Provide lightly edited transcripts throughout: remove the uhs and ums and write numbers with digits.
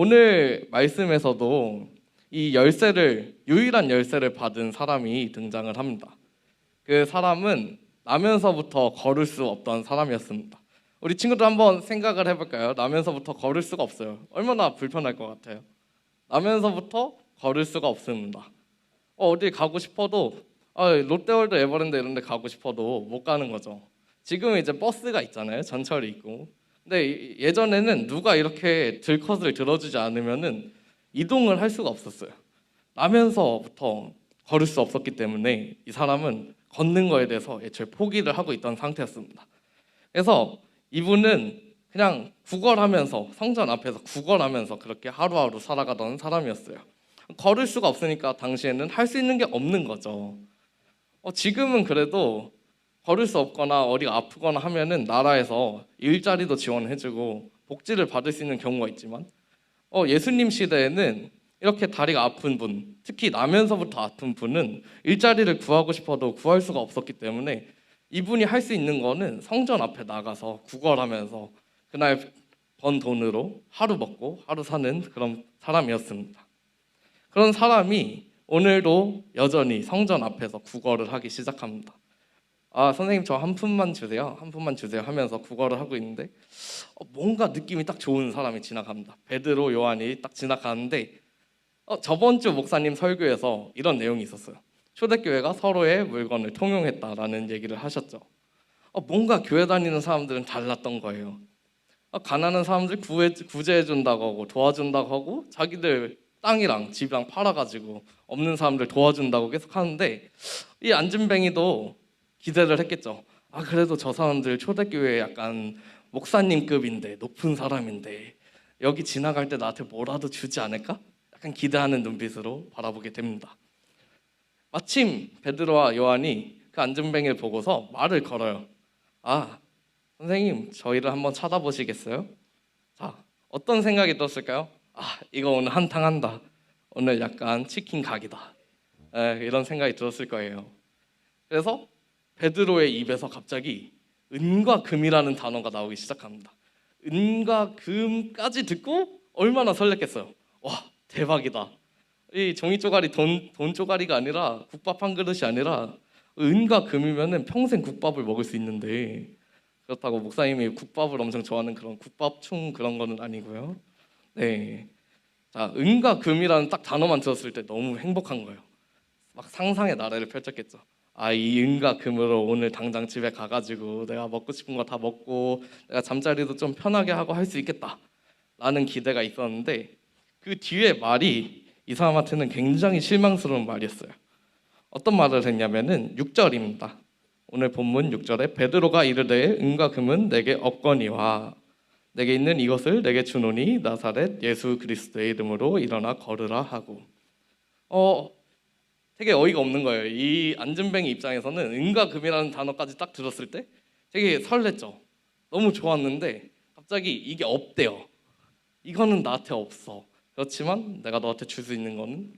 오늘 말씀에서도 이 유일한 열쇠를 받은 사람이 등장을 합니다. 그 사람은 나면서부터 걸을 수 없던 사람이었습니다. 우리 친구들 한번 생각을 해볼까요? 나면서부터 걸을 수가 없어요. 얼마나 불편할 것 같아요. 나면서부터 걸을 수가 없습니다. 어디 가고 싶어도 롯데월드, 에버랜드 이런 데 가고 싶어도 못 가는 거죠. 지금은 이제 버스가 있잖아요. 전철이 있고. 근데 예전에는 누가 이렇게 들컷을 들어주지 않으면은 이동을 할 수가 없었어요. 나면서부터 걸을 수 없었기 때문에 이 사람은 걷는 거에 대해서 애초에 포기를 하고 있던 상태였습니다. 그래서 이분은 그냥 구걸하면서 성전 앞에서 구걸하면서 그렇게 하루하루 살아가던 사람이었어요. 걸을 수가 없으니까 당시에는 할 수 있는 게 없는 거죠. 지금은 그래도 걸을 수 없거나 어디가 아프거나 하면은 나라에서 일자리도 지원해주고 복지를 받을 수 있는 경우가 있지만 예수님 시대에는 이렇게 다리가 아픈 분, 특히 나면서부터 아픈 분은 일자리를 구하고 싶어도 구할 수가 없었기 때문에 이분이 할 수 있는 거는 성전 앞에 나가서 구걸하면서 그날 번 돈으로 하루 먹고 하루 사는 그런 사람이었습니다. 그런 사람이 오늘도 여전히 성전 앞에서 구걸을 하기 시작합니다. 선생님 저 한 푼만 주세요. 한 푼만 주세요 하면서 구걸을 하고 있는데 뭔가 느낌이 딱 좋은 사람이 지나갑니다. 베드로, 요한이 딱 지나가는데 저번 주 목사님 설교에서 이런 내용이 있었어요. 초대교회가 서로의 물건을 통용했다라는 얘기를 하셨죠. 뭔가 교회 다니는 사람들은 달랐던 거예요. 가난한 사람들 구제해준다고 하고 도와준다고 하고 자기들 땅이랑 집이랑 팔아가지고 없는 사람들 도와준다고 계속 하는데 이 안진뱅이도 기대를 했겠죠. 그래도 저 사람들 초대교회 약간 목사님급인데 높은 사람인데 여기 지나갈 때 나한테 뭐라도 주지 않을까? 약간 기대하는 눈빛으로 바라보게 됩니다. 마침 베드로와 요한이 그 안진뱅이를 보고서 말을 걸어요. 선생님 저희를 한번 찾아보시겠어요? 자, 어떤 생각이 들었을까요? 이거 오늘 한탕한다. 오늘 약간 치킨 각이다. 이런 생각이 들었을 거예요. 그래서 베드로의 입에서 갑자기 은과 금이라는 단어가 나오기 시작합니다. 은과 금까지 듣고 얼마나 설렜겠어요. 와, 대박이다. 이 종이 쪼가리 돈 쪼가리가 아니라 국밥 한 그릇이 아니라 은과 금이면은 평생 국밥을 먹을 수 있는데 그렇다고 목사님이 국밥을 엄청 좋아하는 그런 국밥충 그런 거는 아니고요. 네. 자, 은과 금이라는 딱 단어만 들었을 때 너무 행복한 거예요. 막 상상의 나래를 펼쳤겠죠. 이 은과 금으로 오늘 당장 집에 가가지고 내가 먹고 싶은 거 다 먹고 내가 잠자리도 좀 편하게 하고 할 수 있겠다라는 기대가 있었는데 그 뒤에 말이 이 사람한테는 굉장히 실망스러운 말이었어요. 어떤 말을 했냐면은 6절입니다. 오늘 본문 6절에 베드로가 이르되 은과 금은 내게 없거니와 내게 있는 이것을 내게 주노니 나사렛 예수 그리스도의 이름으로 일어나 걸으라 하고 되게 어이가 없는 거예요. 이 안진뱅이 입장에서는 은과 금이라는 단어까지 딱 들었을 때 되게 설렜죠. 너무 좋았는데 갑자기 이게 없대요. 이거는 나한테 없어. 그렇지만 내가 너한테 줄 수 있는 거는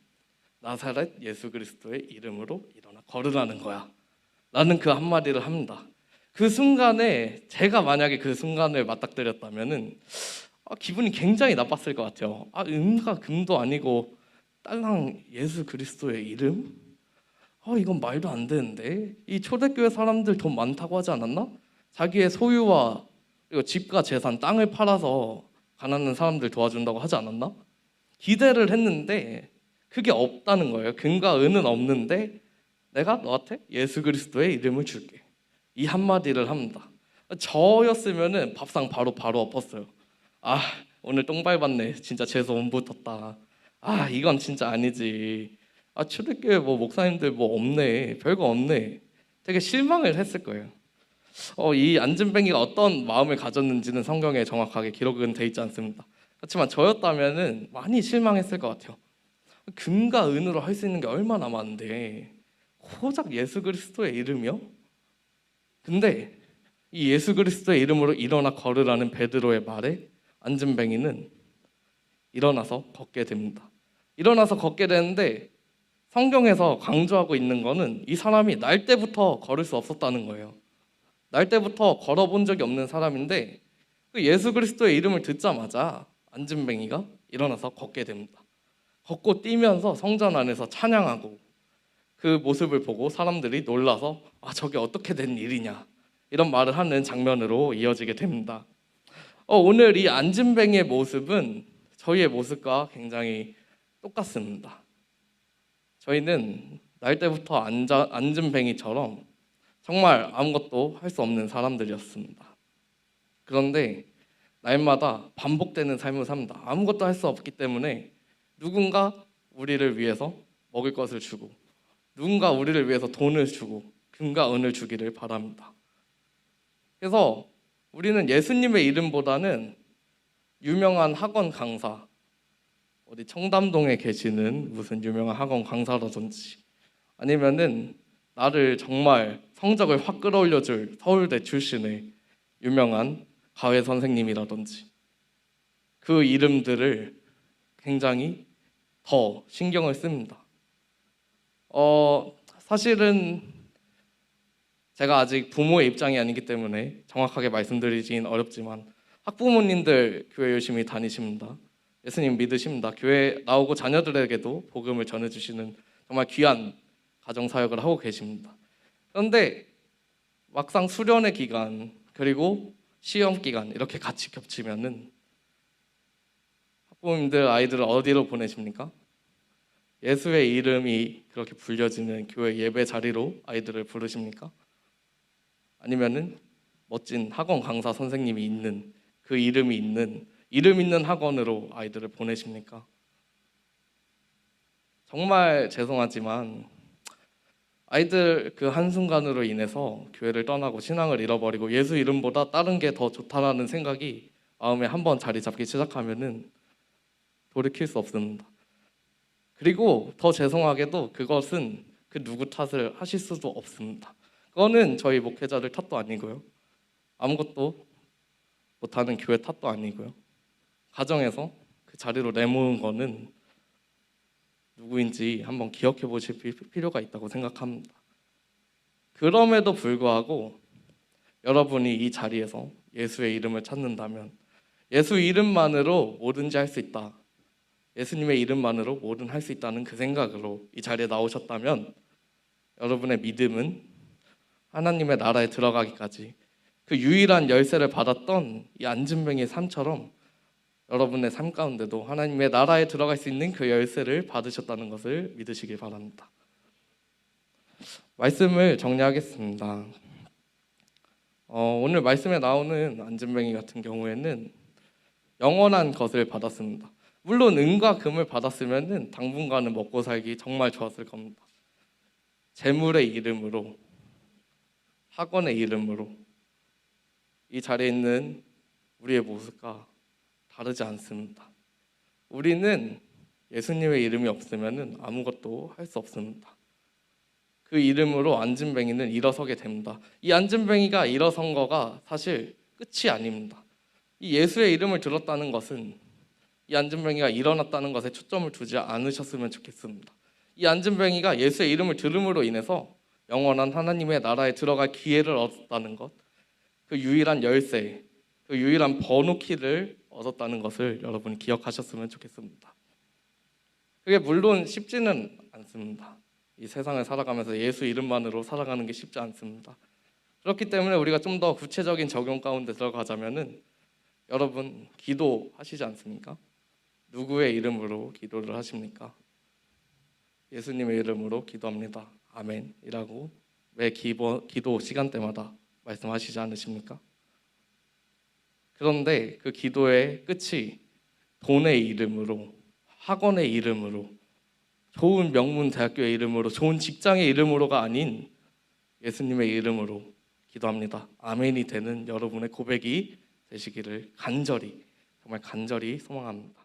나사렛 예수 그리스도의 이름으로 일어나 걸으라는 거야. 라는 그 한마디를 합니다. 그 순간에 제가 만약에 그 순간을 맞닥뜨렸다면은 기분이 굉장히 나빴을 것 같아요. 은과 금도 아니고 딸랑 예수 그리스도의 이름? 이건 말도 안 되는데. 이 초대교회 사람들 돈 많다고 하지 않았나? 자기의 소유와 그리고 집과 재산, 땅을 팔아서 가난한 사람들 도와준다고 하지 않았나? 기대를 했는데 그게 없다는 거예요. 금과 은은 없는데 내가 너한테 예수 그리스도의 이름을 줄게. 이 한마디를 합니다. 저였으면은 밥상 바로 엎었어요. 오늘 똥 밟았네. 진짜 재수 못 붙었다. 이건 진짜 아니지. 초대교회 뭐 목사님들 뭐 없네. 별거 없네. 되게 실망을 했을 거예요. 이 안진뱅이가 어떤 마음을 가졌는지는 성경에 정확하게 기록은 돼 있지 않습니다. 그렇지만 저였다면은 많이 실망했을 것 같아요. 금과 은으로 할 수 있는 게 얼마나 많은데 고작 예수 그리스도의 이름이요? 근데 이 예수 그리스도의 이름으로 일어나 걸으라는 베드로의 말에 안진뱅이는 일어나서 걷게 됩니다. 일어나서 걷게 되는데 성경에서 강조하고 있는 거는 이 사람이 날 때부터 걸을 수 없었다는 거예요. 날 때부터 걸어본 적이 없는 사람인데 그 예수 그리스도의 이름을 듣자마자 안진뱅이가 일어나서 걷게 됩니다. 걷고 뛰면서 성전 안에서 찬양하고, 그 모습을 보고 사람들이 놀라서 저게 어떻게 된 일이냐 이런 말을 하는 장면으로 이어지게 됩니다. 오늘 이 안진뱅이의 모습은 저희의 모습과 굉장히 똑같습니다. 저희는 날 때부터 안진뱅이처럼 정말 아무것도 할 수 없는 사람들이었습니다. 그런데 날마다 반복되는 삶을 삽니다. 아무것도 할 수 없기 때문에 누군가 우리를 위해서 먹을 것을 주고, 누군가 우리를 위해서 돈을 주고 금과 은을 주기를 바랍니다. 그래서 우리는 예수님의 이름보다는 유명한 학원 강사, 어디 청담동에 계시는 무슨 유명한 학원 강사라든지, 아니면은 나를 정말 성적을 확 끌어올려줄 서울대 출신의 유명한 가회 선생님이라든지, 그 이름들을 굉장히 더 신경을 씁니다. 사실은 제가 아직 부모의 입장이 아니기 때문에 정확하게 말씀드리긴 어렵지만, 학부모님들 교회 열심히 다니십니다. 예수님 믿으십니다. 교회 나오고 자녀들에게도 복음을 전해주시는 정말 귀한 가정사역을 하고 계십니다. 그런데 막상 수련의 기간 그리고 시험 기간 이렇게 같이 겹치면은 학부모님들 아이들을 어디로 보내십니까? 예수의 이름이 그렇게 불려지는 교회 예배 자리로 아이들을 부르십니까? 아니면은 멋진 학원 강사 선생님이 있는, 그 이름 있는 학원으로 아이들을 보내십니까? 정말 죄송하지만 아이들 그 한순간으로 인해서 교회를 떠나고 신앙을 잃어버리고 예수 이름보다 다른 게 더 좋다라는 생각이 마음에 한번 자리 잡기 시작하면은 돌이킬 수 없습니다. 그리고 더 죄송하게도 그것은 그 누구 탓을 하실 수도 없습니다. 그거는 저희 목회자들 탓도 아니고요, 아무것도 못하는 교회 탓도 아니고요, 가정에서 그 자리로 내모은 거는 누구인지 한번 기억해 보실 필요가 있다고 생각합니다. 그럼에도 불구하고 여러분이 이 자리에서 예수의 이름을 찾는다면, 예수 이름만으로 뭐든지 할 수 있다, 예수님의 이름만으로 뭐든 할 수 있다는 그 생각으로 이 자리에 나오셨다면, 여러분의 믿음은 하나님의 나라에 들어가기까지 그 유일한 열쇠를 받았던 이 안진뱅이의 삶처럼 여러분의 삶 가운데도 하나님의 나라에 들어갈 수 있는 그 열쇠를 받으셨다는 것을 믿으시길 바랍니다. 말씀을 정리하겠습니다. 오늘 말씀에 나오는 안진뱅이 같은 경우에는 영원한 것을 받았습니다. 물론 은과 금을 받았으면 당분간은 먹고 살기 정말 좋았을 겁니다. 재물의 이름으로, 학원의 이름으로 이 자리에 있는 우리의 모습과 다르지 않습니다. 우리는 예수님의 이름이 없으면 아무것도 할 수 없습니다. 그 이름으로 안진뱅이는 일어서게 됩니다. 이 안진뱅이가 일어선 거가 사실 끝이 아닙니다. 이 예수의 이름을 들었다는 것은 이 안진뱅이가 일어났다는 것에 초점을 두지 않으셨으면 좋겠습니다. 이 안진뱅이가 예수의 이름을 들음으로 인해서 영원한 하나님의 나라에 들어갈 기회를 얻었다는 것, 그 유일한 열쇠, 그 유일한 번호키를 얻었다는 것을 여러분이 기억하셨으면 좋겠습니다. 그게 물론 쉽지는 않습니다. 이 세상을 살아가면서 예수 이름만으로 살아가는 게 쉽지 않습니다. 그렇기 때문에 우리가 좀 더 구체적인 적용 가운데 들어가자면은, 여러분 기도하시지 않습니까? 누구의 이름으로 기도를 하십니까? 예수님의 이름으로 기도합니다. 아멘이라고 매 기도 시간대마다 말씀하시지 않으십니까? 그런데 그 기도의 끝이 돈의 이름으로, 학원의 이름으로, 좋은 명문 대학교의 이름으로, 좋은 직장의 이름으로가 아닌 예수님의 이름으로 기도합니다. 아멘이 되는 여러분의 고백이 되시기를 간절히, 정말 간절히 소망합니다.